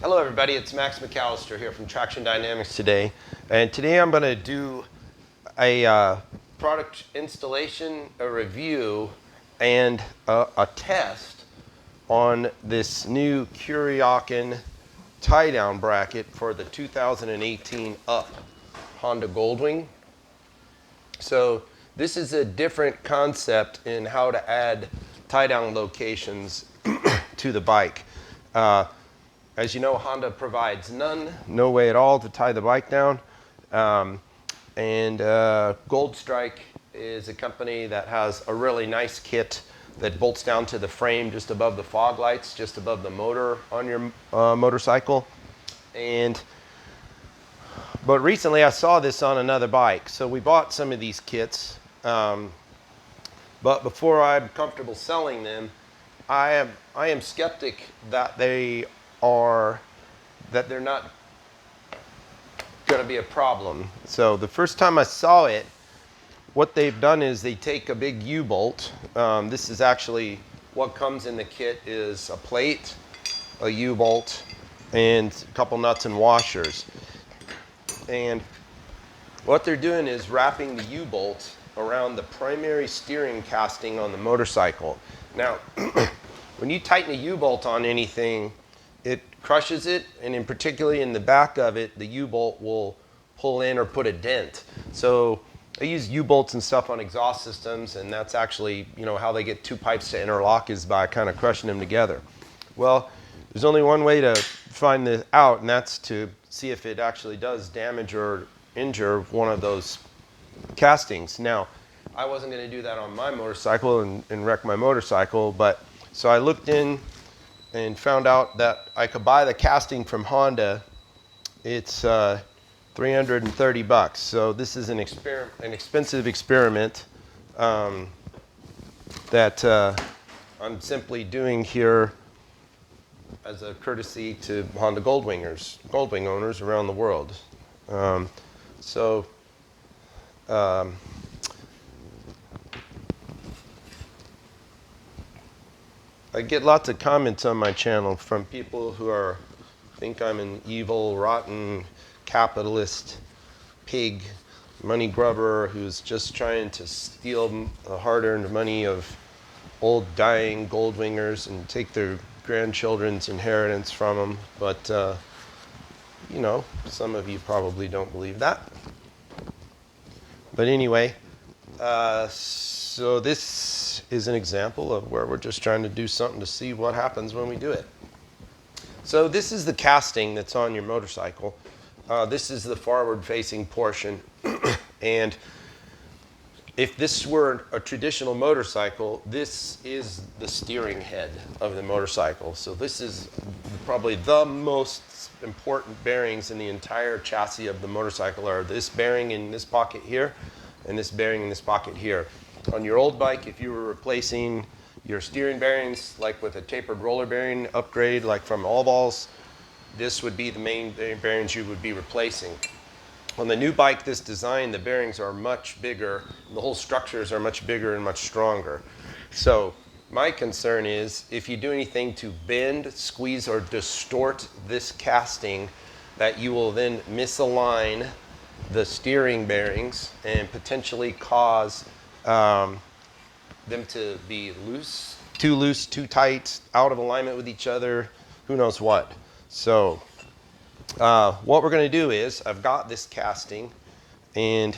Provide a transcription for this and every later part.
Hello everybody, it's McAllister here from Traxxion Dynamics today. And today I'm going to do a product installation, a review, and a test on this new Kuryakyn tie-down bracket for the 2018 Up Honda Goldwing. So this is a different concept in how to add tie-down locations to the bike. As you know, Honda provides no way at all to tie the bike down. Gold Strike is a company that has a really nice kit that bolts down to the frame just above the fog lights, just above the motor on your motorcycle. But recently I saw this on another bike, so we bought some of these kits. But before I'm comfortable selling them, I am skeptic that they're not going to be a problem. So the first time I saw it, what they've done is they take a big U-bolt. This is actually what comes in the kit is a plate, a U-bolt, and a couple nuts and washers. And what they're doing is wrapping the U-bolt around the primary steering casting on the motorcycle. Now, when you tighten a U-bolt on anything, it crushes it, and in particularly in the back of it, the U-bolt will pull in or put a dent. So I use U-bolts and stuff on exhaust systems, and that's actually, how they get two pipes to interlock is by kind of crushing them together. Well, there's only one way to find this out, and that's to see if it actually does damage or injure one of those castings. Now, I wasn't going to do that on my motorcycle and wreck my motorcycle, but so I looked in and found out that I could buy the casting from Honda. It's $330. So this is an expensive experiment that I'm simply doing here as a courtesy to Honda Goldwing owners around the world. I get lots of comments on my channel from people who think I'm an evil, rotten, capitalist pig, money grubber who's just trying to steal the hard-earned money of old dying Goldwingers and take their grandchildren's inheritance from them. But, some of you probably don't believe that. But anyway, so this is an example of where we're just trying to do something to see what happens when we do it. So this is the casting that's on your motorcycle. This is the forward-facing portion. And if this were a traditional motorcycle, this is the steering head of the motorcycle. So this is probably the most important bearings in the entire chassis of the motorcycle are this bearing in this pocket here and this bearing in this pocket here. On your old bike, if you were replacing your steering bearings, like with a tapered roller bearing upgrade, like from All Balls, this would be the main bearings you would be replacing. On the new bike, this design, the bearings are much bigger. The whole structures are much bigger and much stronger. So my concern is if you do anything to bend, squeeze, or distort this casting, that you will then misalign the steering bearings and potentially cause them to be loose, too tight, out of alignment with each other, who knows what. So what we're going to do is, I've got this casting, and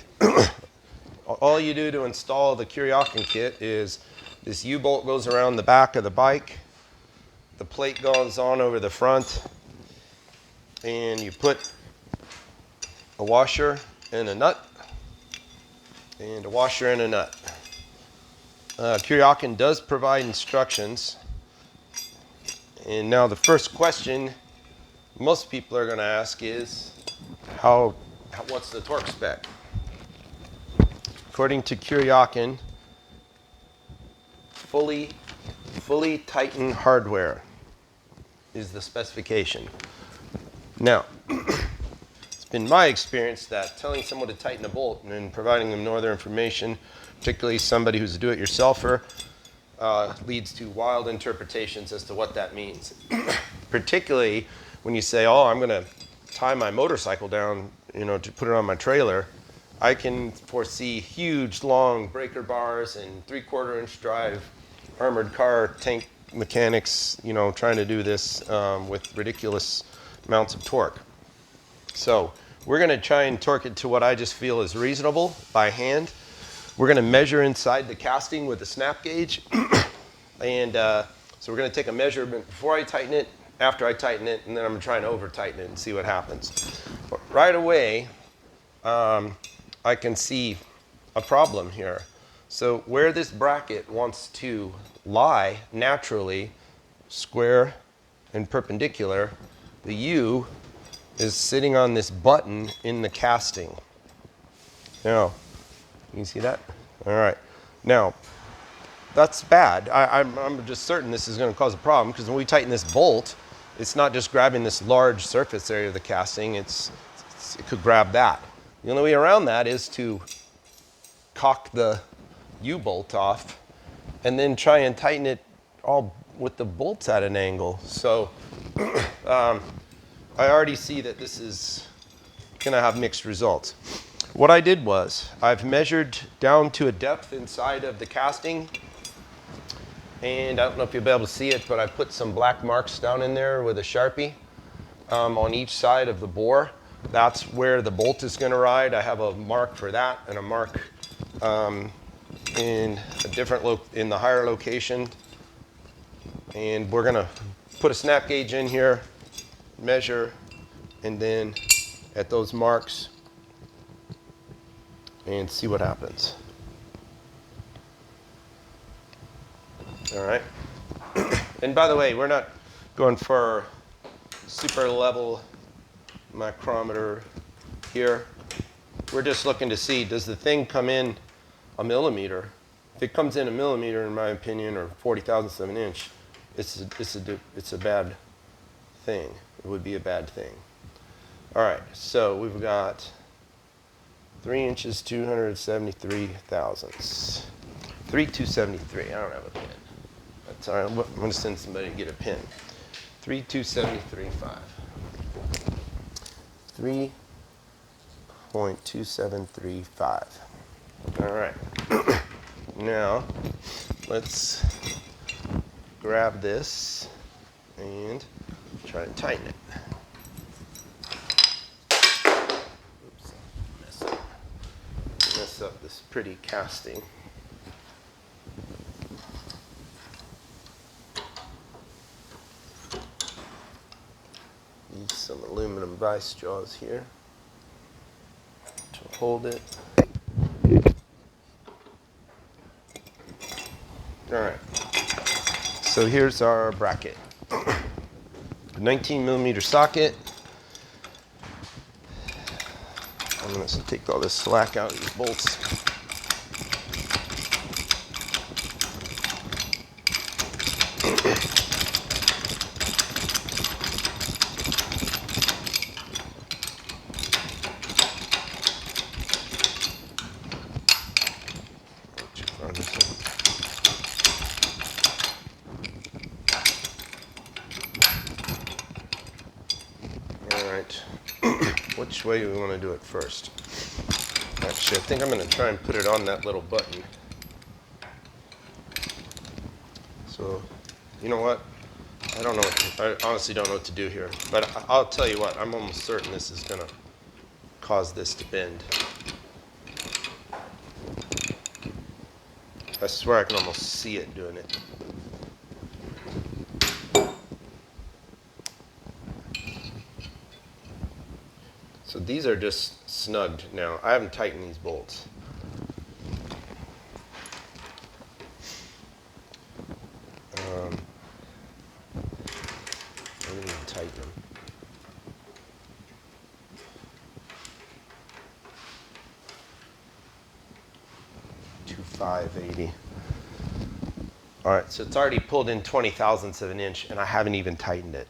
all you do to install the Kuryakyn kit is this U-bolt goes around the back of the bike, the plate goes on over the front, and you put a washer and a nut, and a washer and a nut. Kuryakyn does provide instructions. And now the first question most people are going to ask is, what's the torque spec? According to Kuryakyn, fully tightened hardware is the specification. Now, it's been my experience that telling someone to tighten a bolt and then providing them no other information, particularly somebody who's a do-it-yourselfer, leads to wild interpretations as to what that means. Particularly when you say, oh, I'm going to tie my motorcycle down, you know, to put it on my trailer, I can foresee huge, long breaker bars and 3/4-inch drive armored car tank mechanics, you know, trying to do this with ridiculous amounts of torque. So we're going to try and torque it to what I just feel is reasonable by hand. We're going to measure inside the casting with a snap gauge. And so we're going to take a measurement before I tighten it, after I tighten it, and then I'm going to try and over-tighten it and see what happens. But right away, I can see a problem here. So where this bracket wants to lie naturally, square and perpendicular, the U is sitting on this button in the casting. Now, you can see that? All right. Now, that's bad. I'm just certain this is going to cause a problem, because when we tighten this bolt, it's not just grabbing this large surface area of the casting, it could grab that. The only way around that is to cock the U-bolt off and then try and tighten it all with the bolts at an angle. So I already see that this is going to have mixed results. What I did was I've measured down to a depth inside of the casting, and I don't know if you'll be able to see it, but I put some black marks down in there with a Sharpie on each side of the bore. That's where the bolt is going to ride. I have a mark for that and a mark in a different in the higher location. And we're going to put a snap gauge in here, measure, and then at those marks, and see what happens. All right. And by the way, we're not going for super level micrometer here. We're just looking to see, does the thing come in a millimeter? If it comes in a millimeter, in my opinion, or 40,000ths of an inch, it's a bad thing. It would be a bad thing. All right, so we've got 3 inches, 273 thousandths. 3,273. I don't have a pin. That's all right. I'm going to send somebody to get a pin. 3,273.5. 3.2735. All right. Now, let's grab this and try to tighten it. Oops, mess up this pretty casting. Use some aluminum vice jaws here to hold it. All right, so here's our bracket. A 19mm socket. I'm going to take all this slack out of these bolts. Which way do we want to do it first? Actually, I think I'm going to try and put it on that little button. So, you know what? I don't know. I honestly don't know what to do here. But I'll tell you what. I'm almost certain this is going to cause this to bend. I swear I can almost see it doing it. So these are just snugged now. I haven't tightened these bolts. I didn't even tighten them. $2,580. All right, so it's already pulled in 20 thousandths of an inch, and I haven't even tightened it.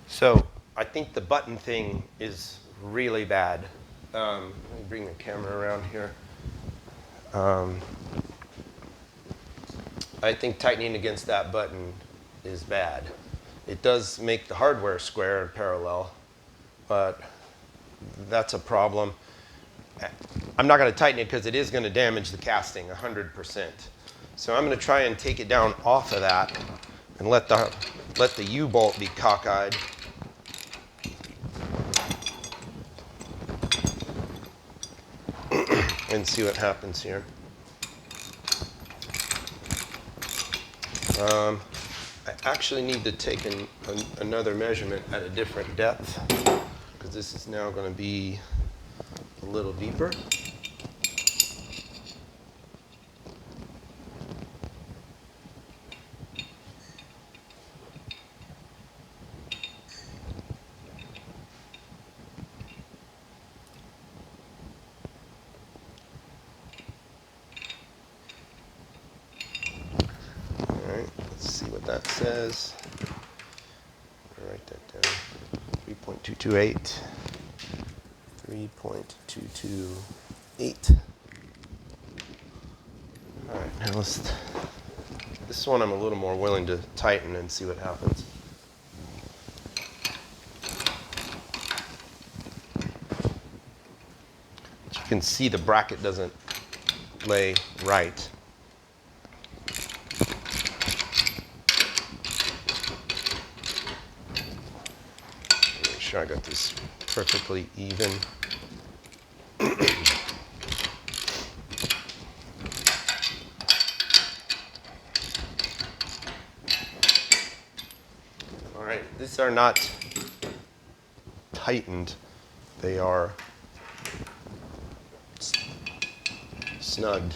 So I think the button thing is really bad. Let me bring the camera around here. I think tightening against that button is bad. It does make the hardware square and parallel, but that's a problem. I'm not going to tighten it because it is going to damage the casting 100%. So I'm going to try and take it down off of that and let the U-bolt be cockeyed. And see what happens here. I actually need to take another measurement at a different depth because this is now going to be a little deeper. That says, write that down, 3.228, 3.228. All right, now this one I'm a little more willing to tighten and see what happens. But you can see the bracket doesn't lay right. I got this perfectly even. All right, these are not tightened. They are snugged.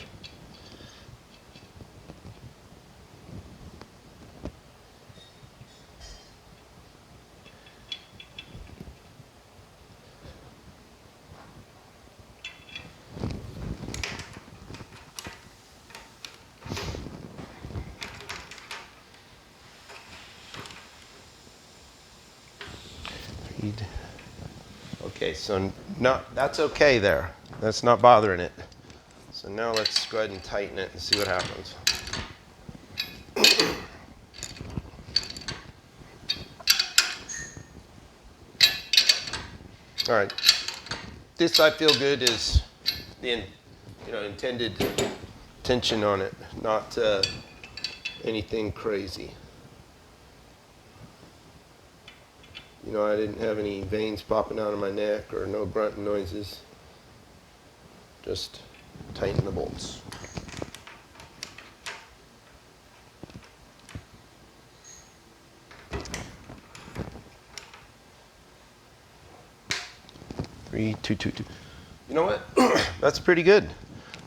Okay, so that's okay there. That's not bothering it. So now let's go ahead and tighten it and see what happens. All right, this I feel good is the intended tension on it, not anything crazy. I didn't have any veins popping out of my neck or no grunting noises. Just tighten the bolts. Three, two, two, two. You know what? That's pretty good.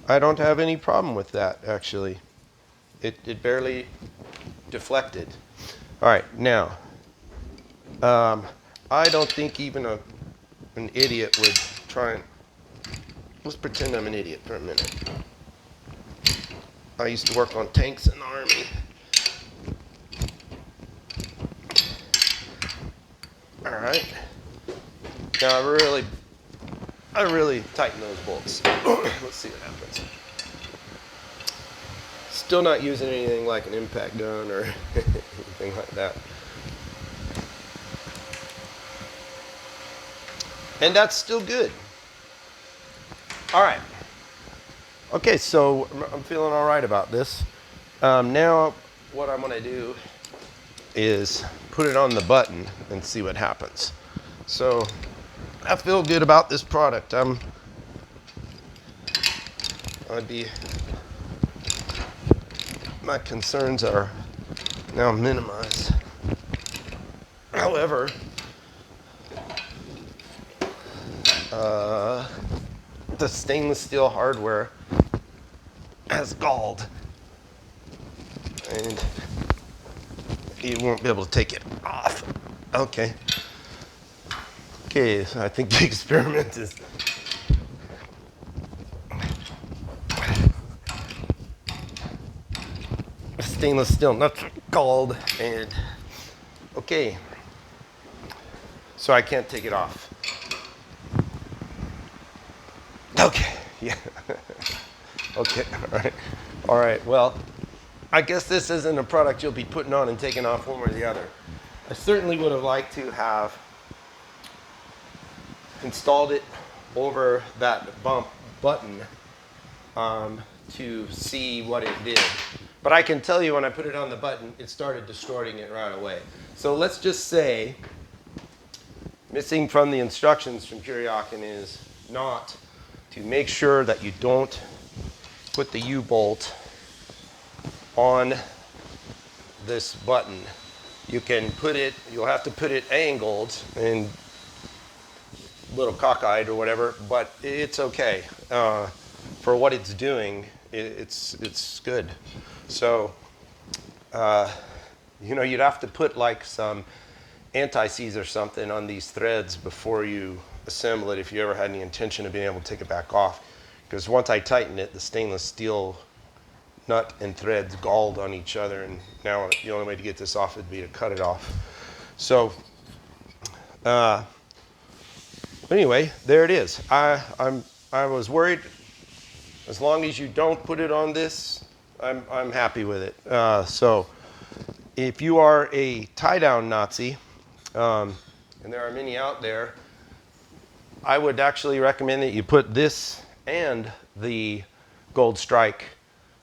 I don't have any problem with that, actually. It barely deflected. All right, now. I don't think even an idiot would try and... Let's pretend I'm an idiot for a minute. I used to work on tanks in the Army. All right. Now I really tighten those bolts. Let's see what happens. Still not using anything like an impact gun or anything like that. And that's still good. All right. Okay, so I'm feeling all right about this. Now what I'm going to do is put it on the button and see what happens. So I feel good about this product. My concerns are now minimized. However, the stainless steel hardware has galled, and you won't be able to take it off. Okay, so I think the experiment is stainless steel nuts are galled, and okay, so I can't take it off. Okay, yeah. Okay, all right. Well, I guess this isn't a product you'll be putting on and taking off one way or the other. I certainly would have liked to have installed it over that bump button to see what it did. But I can tell you when I put it on the button, it started distorting it right away. So let's just say, missing from the instructions from Kuryakyn is not to make sure that you don't put the U-bolt on this button. You can put it, you'll have to put it angled and a little cockeyed or whatever, but it's okay. For what it's doing, it's good. So, you know, you'd have to put like some anti-seize or something on these threads before you assemble it if you ever had any intention of being able to take it back off. Because once I tighten it, the stainless steel nut and threads galled on each other, and now the only way to get this off would be to cut it off. So, anyway, there it is. I was worried. As long as you don't put it on this, I'm happy with it. So if you are a tie-down Nazi, and there are many out there, I would actually recommend that you put this and the Gold Strike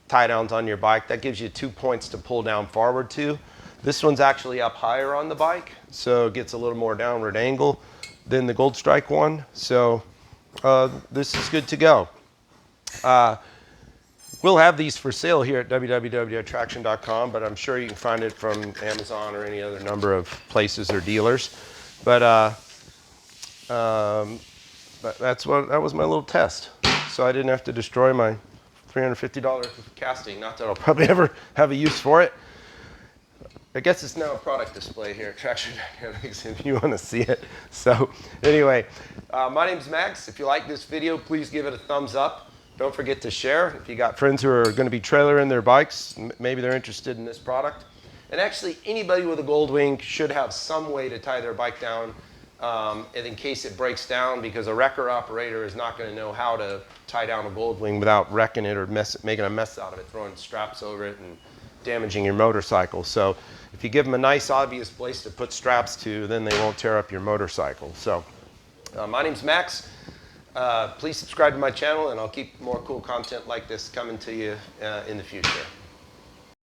tie-downs on your bike. That gives you 2 points to pull down forward to. This one's actually up higher on the bike, so it gets a little more downward angle than the Gold Strike one. So this is good to go. We'll have these for sale here at www.traxxion.com, but I'm sure you can find it from Amazon or any other number of places or dealers. But that was my little test. So I didn't have to destroy my $350 casting. Not that I'll probably ever have a use for it. I guess it's now a product display here at Traxxion Dynamics if you want to see it. So anyway, my name's Max. If you like this video, please give it a thumbs up. Don't forget to share. If you got friends who are going to be trailering their bikes, maybe they're interested in this product. And actually, anybody with a Goldwing should have some way to tie their bike down and in case it breaks down, because a wrecker operator is not going to know how to tie down a Goldwing without wrecking it or making a mess out of it, throwing straps over it and damaging your motorcycle. So if you give them a nice, obvious place to put straps to, then they won't tear up your motorcycle. So my name's Max. Please subscribe to my channel, and I'll keep more cool content like this coming to you in the future.